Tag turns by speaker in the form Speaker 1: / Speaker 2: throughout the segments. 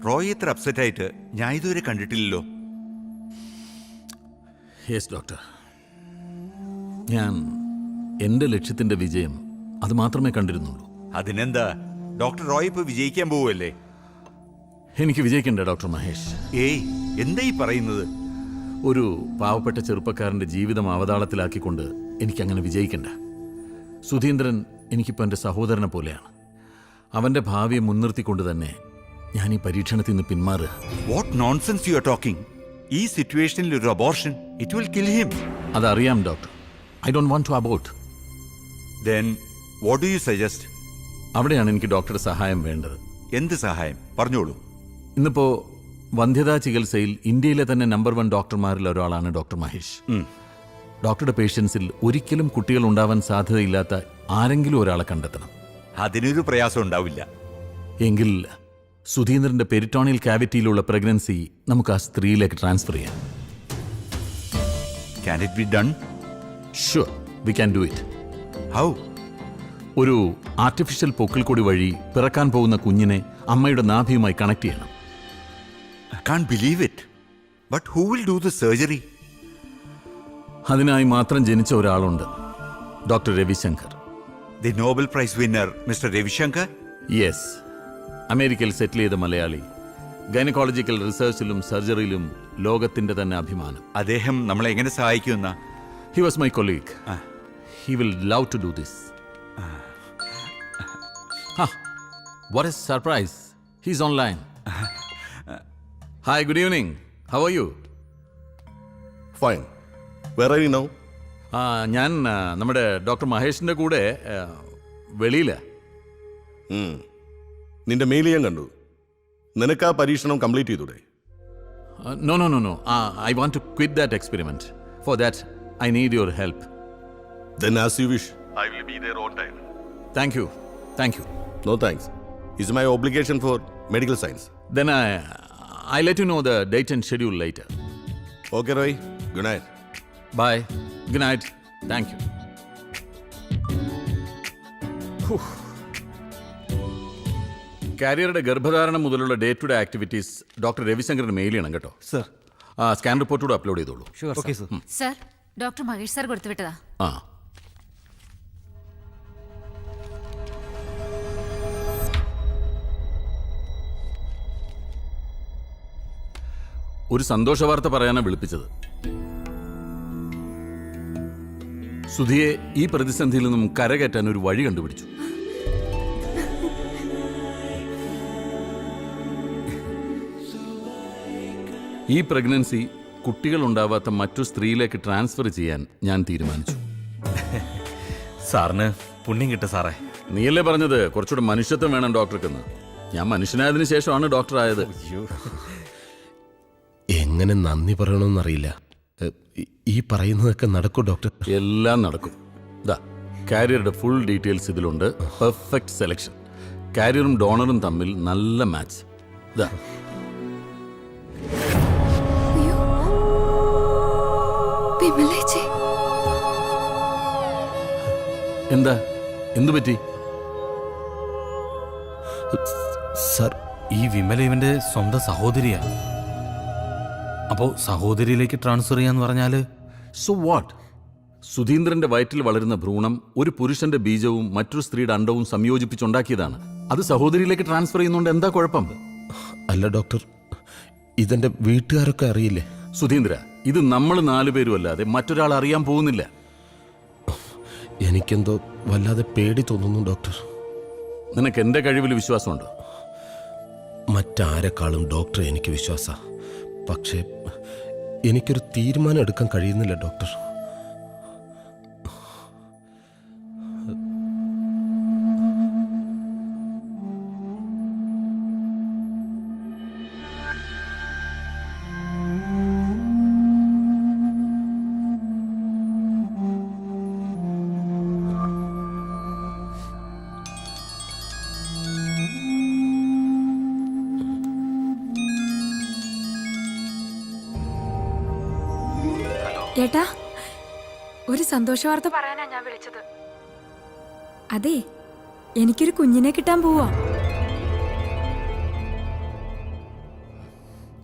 Speaker 1: റോയ് ഇത്ര അപ്സെറ്റ് ആയിട്ട് ഞാൻ ഇതുവരെ കണ്ടിട്ടില്ലല്ലോ.
Speaker 2: യെസ് ഡോക്ടർ, ഞാൻ എൻ്റെ ലക്ഷ്യത്തിൻ്റെ വിജയം അത് മാത്രമേ കണ്ടിരുന്നുള്ളൂ.
Speaker 1: അതിനെന്താ, ഡോക്ടർ റോയ് ഇപ്പോൾ വിജയിക്കാൻ പോവുമല്ലേ?
Speaker 2: എനിക്ക് വിജയിക്കണ്ടേ ഡോക്ടർ മഹേഷ്?
Speaker 1: ഏയ്, എന്താ ഈ പറയുന്നത്?
Speaker 2: ഒരു പാവപ്പെട്ട ചെറുപ്പക്കാരൻ്റെ ജീവിതം അവതാളത്തിലാക്കിക്കൊണ്ട് എനിക്കങ്ങനെ വിജയിക്കണ്ട. സുധീന്ദ്രൻ എനിക്കിപ്പോൾ എൻ്റെ സഹോദരനെ പോലെയാണ്. അവൻ്റെ ഭാവിയെ മുൻനിർത്തിക്കൊണ്ട് തന്നെ ഞാൻ ഈ പരീക്ഷണത്തിൽ നിന്ന് പിന്മാറുക.
Speaker 1: What nonsense you are talking? ഈ സിറ്റുവേഷനിൽ ഒരു abortion, it will kill him.
Speaker 2: അതറിയാം doctor. I don't want to abort.
Speaker 1: Then what do you suggest?
Speaker 2: അവിടെയാണ് എനിക്ക് ഡോക്ടറുടെ സഹായം വേണ്ടത്.
Speaker 1: എന്ത് സഹായം? പറഞ്ഞോളൂ.
Speaker 2: ഇന്നിപ്പോൾ വന്ധ്യതാ ചികിത്സയിൽ ഇന്ത്യയിലെ തന്നെ നമ്പർ 1 ഡോക്ടർമാരിൽ ഒരാളാണ് ഡോക്ടർ മഹേഷ്. ഡോക്ടറുടെ പേഷ്യൻസിൽ ഒരിക്കലും കുട്ടികൾ ഉണ്ടാവാൻ സാധ്യതയില്ലാത്ത ആരെങ്കിലും ഒരാളെ കണ്ടെത്തണം.
Speaker 1: അതിനൊരു പ്രയാസം ഉണ്ടാവില്ല.
Speaker 2: എങ്കിൽ സുധീന്ദ്രന്റെ പെരിറ്റോണിയൽ കാവിറ്റിയിലുള്ള പ്രഗ്നൻസി നമുക്ക് ആ സ്ത്രീയിലേക്ക് ട്രാൻസ്ഫർ ചെയ്യാം.
Speaker 1: Can it be done?
Speaker 2: Sure, we can do it.
Speaker 1: How?
Speaker 2: ഒരു ആർട്ടിഫിഷ്യൽ പൊക്കിൾക്കൊടി വഴി പിറക്കാൻ പോകുന്ന കുഞ്ഞിനെ അമ്മയുടെ നാഭിയുമായി കണക്ട് ചെയ്യണം.
Speaker 1: I can't believe it. But who will do the surgery?
Speaker 2: അതിനായി മാത്രം ജനിച്ച ഒരാളുണ്ട്, doctor Ravishankar.
Speaker 1: The Nobel Prize winner, Mr. Ravishankar?
Speaker 2: Yes, അമേരിക്കയിൽ സെറ്റിൽ ചെയ്ത മലയാളി. ഗൈനക്കോളജിക്കൽ റിസർച്ചിലും സർജറിയിലും ലോകത്തിന്റെ തന്നെ അഭിമാനം.
Speaker 1: അദ്ദേഹം നമ്മളെ എങ്ങനെ സഹായിക്കുമെന്ന?
Speaker 2: He was my colleague. He will love to do this. What a surprise. He's online. Hi, good evening. How are you?
Speaker 3: Fine. Where are you now?
Speaker 2: ഞാൻ നമ്മുടെ ഡോക്ടർ മഹേഷിന്റെ കൂടെ വെളിയിലാ.
Speaker 3: നിന്റെ മെയിൽ ഞാൻ കണ്ടു. നിനക്ക് ആ പരീക്ഷണം കംപ്ലീറ്റ് ചെയ്തൂടെ?
Speaker 2: No. I want to quit that experiment. For that, I need your help.
Speaker 3: Then as you wish. I will be there on time.
Speaker 2: Thank you.
Speaker 3: No thanks. It's my obligation for medical science.
Speaker 2: Then I'll let you know the date and schedule later.
Speaker 3: Okay, Roy. Good night.
Speaker 2: Bye. Good night. Thank you. കാരിയറുടെ ഗർഭധാരണം മുതലുള്ള day to day activities doctor രവിശങ്കറിന് mail ചെയ്യണം കേട്ടോ.
Speaker 4: Sir,
Speaker 2: scan report കൂടെ upload ചെയ്തോളൂ.
Speaker 4: Okay sir.
Speaker 5: Sir, doctor Mahesh sir കൊടുത്തു വിട്ടതാ.
Speaker 2: ഒരു സന്തോഷ വാർത്ത പറയാനാണ് വിളിപ്പിച്ചത്. സുധിയെ ഈ പ്രതിസന്ധിയിൽ നിന്നും കരകയറ്റാൻ ഒരു വഴി കണ്ടുപിടിച്ചു. ഈ പ്രഗ്നൻസി കുട്ടികൾ ഉണ്ടാവാത്ത മറ്റു സ്ത്രീയിലേക്ക് ട്രാൻസ്ഫർ ചെയ്യാൻ ഞാൻ തീരുമാനിച്ചു.
Speaker 4: സാറിന് പുണ്യം കിട്ടും സാറേ.
Speaker 2: നീയല്ലേ പറഞ്ഞത് കുറച്ചുകൂടെ മനുഷ്യത്വം വേണം ഡോക്ടർക്കെന്ന്. ഞാൻ മനുഷ്യനായതിനു ശേഷമാണ് ഡോക്ടർ ആയത്.
Speaker 6: എങ്ങനെ നന്ദി പറയണമെന്നറിയില്ല. ഈ പറയുന്നതൊക്കെ നടക്കും ഡോക്ടർ?
Speaker 2: എല്ലാം നടക്കും. കാരിയറുടെ ഫുൾ ഡീറ്റെയിൽസ് ഇതിലുണ്ട്. Perfect selection. കാരിയറും ഡോണറും തമ്മിൽ നല്ല മാച്ച്. എന്താ, എന്തു പറ്റി?
Speaker 6: സർ,
Speaker 4: ഈ വിമല ഇവന്റെ സ്വന്തം സഹോദരിയാ. അപ്പോ സഹോദരിയിലേക്ക് ട്രാൻസ്ഫർ ചെയ്യാന്ന് പറഞ്ഞാല്
Speaker 2: സോ വാട്ട്? സുധീന്ദ്രന്റെ വയറ്റിൽ വളരുന്ന ഭ്രൂണം ഒരു പുരുഷന്റെ ബീജവും മറ്റൊരു സ്ത്രീയുടെ അണ്ടവും സംയോജിപ്പിച്ചുണ്ടാക്കിയതാണ്. അത് സഹോദരിയിലേക്ക് ട്രാൻസ്ഫർ ചെയ്യുന്നതുകൊണ്ട് എന്താ കുഴപ്പം?
Speaker 6: അല്ല ഡോക്ടർ, ഇതെന്റെ വീട്ടുകാരൊക്കെ അറിയില്ലേ?
Speaker 2: സുധീന്ദ്ര, ഇത് നമ്മൾ 4 പേരും അല്ലാതെ മറ്റൊരാൾ അറിയാൻ പോകുന്നില്ല.
Speaker 6: എനിക്കെന്തോ വല്ലാതെ പേടി തോന്നുന്നു ഡോക്ടർ.
Speaker 2: നിനക്ക് എന്റെ കഴിവിൽ വിശ്വാസമുണ്ടോ?
Speaker 6: മറ്റാരെക്കാളും ഡോക്ടർ എനിക്ക് വിശ്വാസ. പക്ഷേ എനിക്കൊരു തീരുമാനം എടുക്കാൻ കഴിയുന്നില്ല ഡോക്ടർ.
Speaker 7: ഏട്ടാ, ഒരു സന്തോഷ വാർത്ത പറയാനാ ഞാൻ വിളിച്ചത്. അതെ, എനിക്കൊരു കുഞ്ഞിനെ കിട്ടാൻ പോവാ.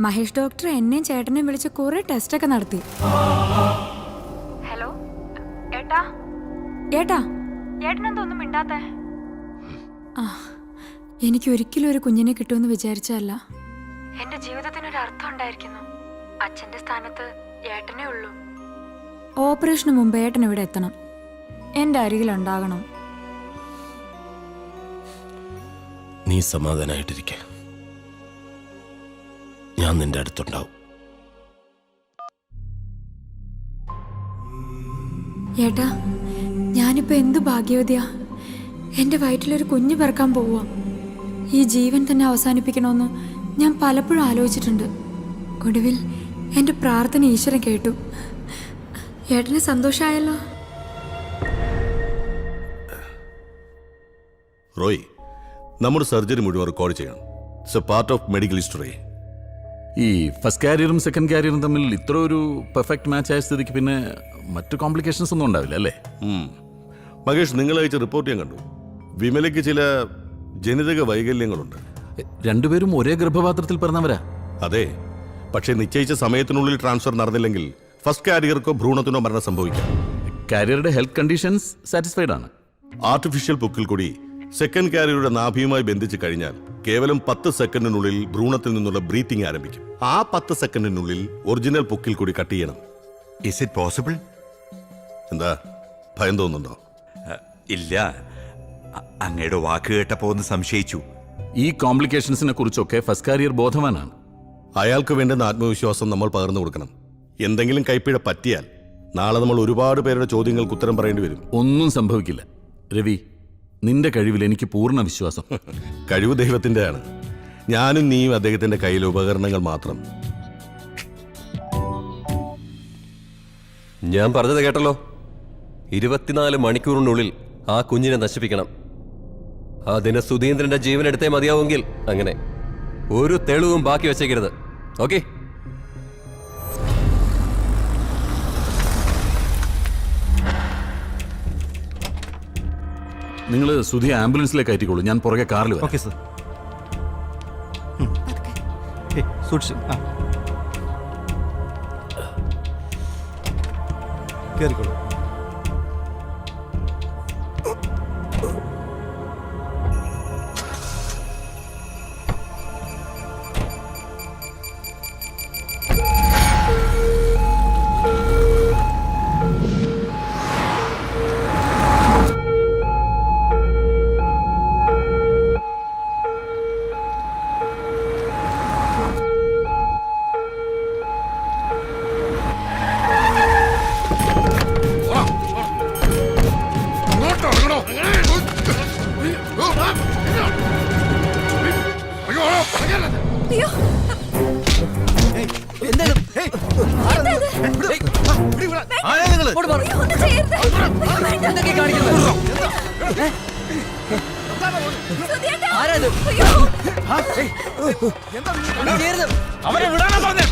Speaker 7: മഹേഷ് ഡോക്ടർ എന്നെയും ചേട്ടനെയും വിളിച്ച് കുറെ ടെസ്റ്റൊക്കെ നടത്തി. ഹലോ ഏട്ടാ, ഏട്ടാ, ഏട്ടനെന്തൊന്നും മിണ്ടാത്തെ? ആ, എനിക്ക് ഒരിക്കലും ഒരു കുഞ്ഞിനെ കിട്ടുമെന്ന് വിചാരിച്ചതല്ല. എന്റെ ജീവിതത്തിനൊരു അർത്ഥം ഉണ്ടായിരിക്കുന്നു. അച്ഛന്റെ സ്ഥാനത്ത് ഏട്ടനേ ഉള്ളൂ. ഓപ്പറേഷന് മുമ്പ് ഏട്ടൻ ഇവിടെ എത്തണം, എന്റെ അരികിലുണ്ടാകണം.
Speaker 6: നീ സമാധാനായിട്ടിരിക്കെ, ഞാൻ നിന്റെ അടുത്തുണ്ടാവും.
Speaker 7: ഏട്ടാ, ഞാനിപ്പോ എന്തു ഭാഗ്യവതിയാ. എന്റെ വയറ്റിലൊരു കുഞ്ഞ് പിറക്കാൻ പോവുക. ഈ ജീവൻ തന്നെ അവസാനിപ്പിക്കണമെന്ന് ഞാൻ പലപ്പോഴും ആലോചിച്ചിട്ടുണ്ട്. ഒടുവിൽ എന്റെ പ്രാർത്ഥന ഈശ്വരൻ കേട്ടു. ഏട്ടന് സന്തോഷമായല്ലോ.
Speaker 3: റോയ്, നമ്മുടെ സർജറി മുഴുവൻ റെക്കോർഡ് ചെയ്യണം. It's A part of medical history.
Speaker 2: ഈ ഫസ്റ്റ് കാരിയറും സെക്കൻഡ് കാരിയറും തമ്മിൽ ഇത്ര ഒരു പെർഫെക്റ്റ് മാച്ച് ആയ സ്ഥിതിക്ക് പിന്നെ മറ്റു കോംപ്ലിക്കേഷൻസ് ഒന്നും ഉണ്ടാവില്ല അല്ലേ?
Speaker 3: മഹേഷ്, നിങ്ങൾ അയച്ച റിപ്പോർട്ട് ഞാൻ കണ്ടു. വിമലയ്ക്ക് ചില ജനിതക വൈകല്യങ്ങളുണ്ട്.
Speaker 2: രണ്ടുപേരും ഒരേ ഗർഭപാത്രത്തിൽ പിറന്നവരാ.
Speaker 3: അതെ, പക്ഷേ നിശ്ചയിച്ച സമയത്തിനുള്ളിൽ ട്രാൻസ്ഫർ നടന്നില്ലെങ്കിൽ ഫസ്റ്റ് കാരിയർക്കോ ഭ്രൂണത്തിനോ മരണം സംഭവിക്കാം.
Speaker 2: കാരിയറുടെ ഹെൽത്ത് കണ്ടീഷൻസ് സാറ്റിസ്ഫൈഡ് ആണ്.
Speaker 3: ആർട്ടിഫിഷ്യൽ പൊക്കിൽ കൂടി സെക്കൻഡ് കാരിയറുടെ നാഭിയുമായി ബന്ധിച്ച് കഴിഞ്ഞാൽ കേവലം 10 സെക്കൻഡിനുള്ളിൽ ഭ്രൂണത്തിൽ നിന്നുള്ള ബ്രീത്തിങ് ആരംഭിക്കും. ആ 10 സെക്കൻഡിനുള്ളിൽ ഒറിജിനൽ പൊക്കിൽ കൂടി കട്ട് ചെയ്യണം.
Speaker 1: Is it possible?
Speaker 3: എന്താ, ഭയം തോന്നുന്നുണ്ടോ?
Speaker 1: ഇല്ല, അങ്ങയുടെ വാക്ക് കേട്ടപ്പോ ഒന്ന് സംശയിച്ചു.
Speaker 2: ഈ കോംപ്ലിക്കേഷൻസിനെ കുറിച്ചൊക്കെ ഫസ്റ്റ് കാരിയർ ബോധവാനാണ്.
Speaker 3: അയാൾക്ക് വേണ്ടുന്ന ആത്മവിശ്വാസം നമ്മൾ പകർന്നു കൊടുക്കണം. എന്തെങ്കിലും കൈപ്പിഴ പറ്റിയാൽ നാളെ നമ്മൾ ഒരുപാട് പേരുടെ ചോദ്യങ്ങൾക്ക് ഉത്തരം പറയേണ്ടി വരും.
Speaker 2: ഒന്നും സംഭവിക്കില്ല രവി, നിന്റെ കഴിവിൽ എനിക്ക് പൂർണ്ണ വിശ്വാസം.
Speaker 3: കഴിവ് ദൈവത്തിൻ്റെയാണ്. ഞാനും നീയും അദ്ദേഹത്തിന്റെ കയ്യിലെ ഉപകരണങ്ങൾ മാത്രം.
Speaker 8: ഞാൻ പറഞ്ഞത് കേട്ടല്ലോ. 24 മണിക്കൂറിനുള്ളിൽ ആ കുഞ്ഞിനെ നശിപ്പിക്കണം. അതിന് സുധീന്ദ്രന്റെ ജീവൻ എടുത്തേ മതിയാവുമെങ്കിൽ അങ്ങനെ ഒരു തെളിവും ബാക്കി വെച്ചേക്കരുത്. ഓക്കെ?
Speaker 2: നിങ്ങൾ സുധി ആംബുലൻസിലേക്ക് കയറ്റിക്കോളൂ, ഞാൻ പുറകെ കാറിൽ വരാം.
Speaker 9: Okay sir. സൂക്ഷിച്ചു. കേറിക്കോളൂ.
Speaker 4: അവരെ വിടാനാ പറഞ്ഞേ.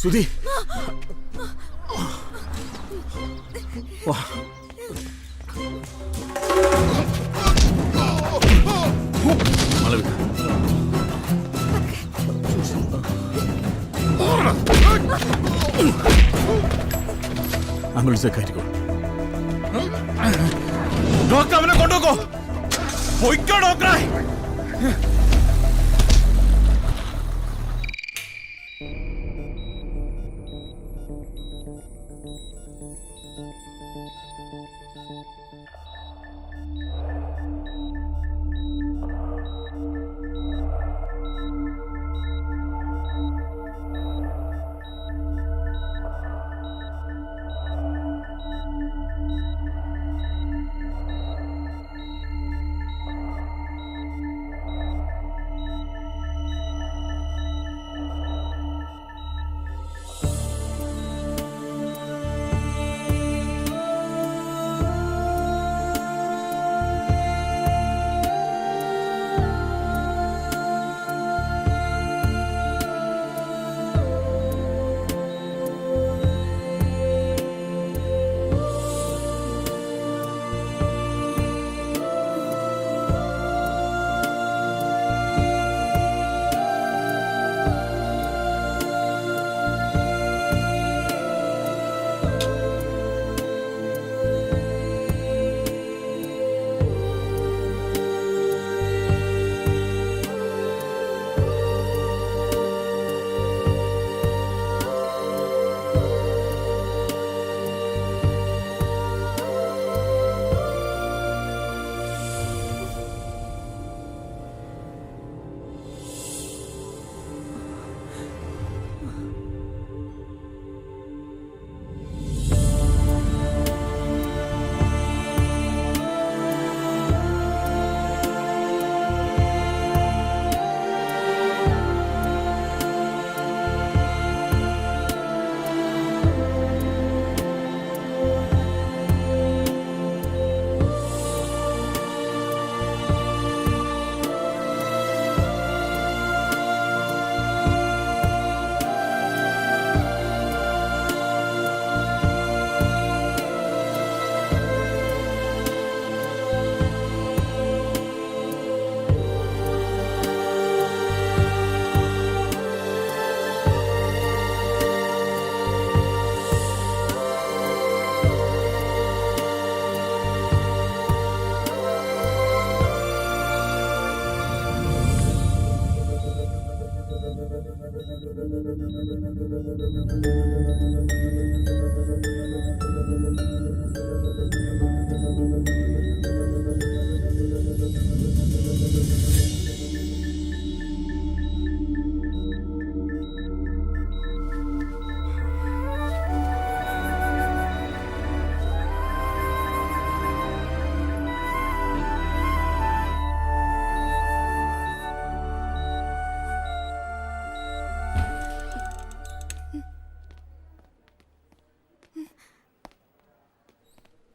Speaker 2: സുധി, ആംബുലൻസിലേക്ക് കയറ്റിക്കോളൂ.
Speaker 9: ഡോക്ടർ, അവനെ കൊണ്ടുപോക്കോ. പൊയ്ക്കോ ഡോക്ടറെ.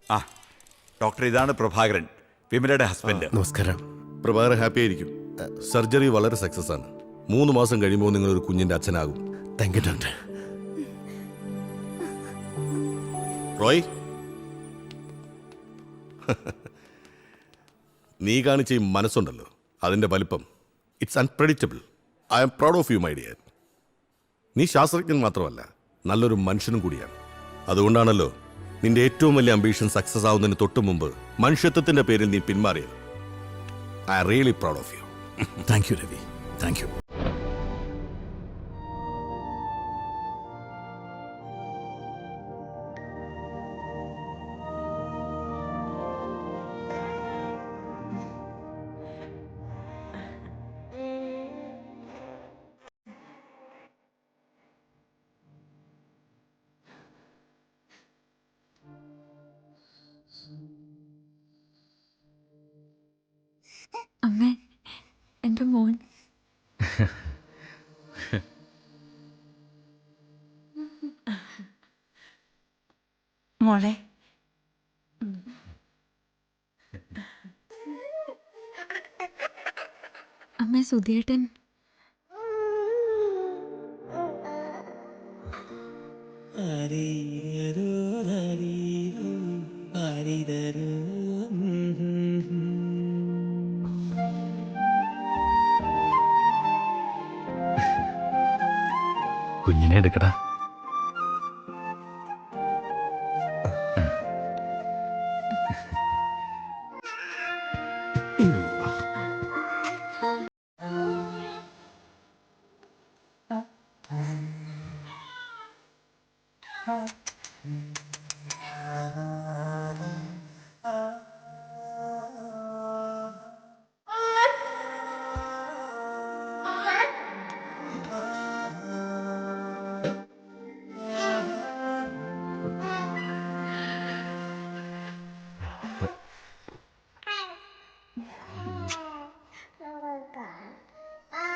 Speaker 1: ആ ഡോക്ടർ, ഇതാണ് പ്രഭാകരൻ, വിമലയുടെ ഹസ്ബൻഡ്.
Speaker 6: നമസ്കാരം.
Speaker 3: പ്രഭാകരൻ ഹാപ്പി ആയിരിക്കും. സർജറി വളരെ സക്സസ് ആണ്. 3 മാസം കഴിയുമ്പോൾ നിങ്ങൾ ഒരു കുഞ്ഞിന്റെ അച്ഛനാകും.
Speaker 6: Thank you doctor.
Speaker 3: റോയ്, നീ കാണിച്ച ഈ മനസ്സുണ്ടല്ലോ, അതിന്റെ വലിപ്പം, it's unpredictable. I am proud of you my dear. നീ ശാസ്ത്രജ്ഞൻ മാത്രമല്ല, നല്ലൊരു മനുഷ്യനും കൂടിയാണ്. അതുകൊണ്ടാണല്ലോ നിന്റെ ഏറ്റവും വലിയ അംബീഷൻ സക്സസ് ആവുന്നതിന് തൊട്ട് മുമ്പ് മനുഷ്യത്വത്തിന്റെ പേരിൽ നീ പിന്മാറിയത്. I am really proud of you.
Speaker 2: Thank you Ravi, thank you.
Speaker 7: അമ്മ, എൻ്റെ മോൻ.
Speaker 5: മോളെ,
Speaker 7: അമ്മ, സുധിയേട്ടൻ.
Speaker 4: കുഞ്ഞിനെ എടുക്കടാ.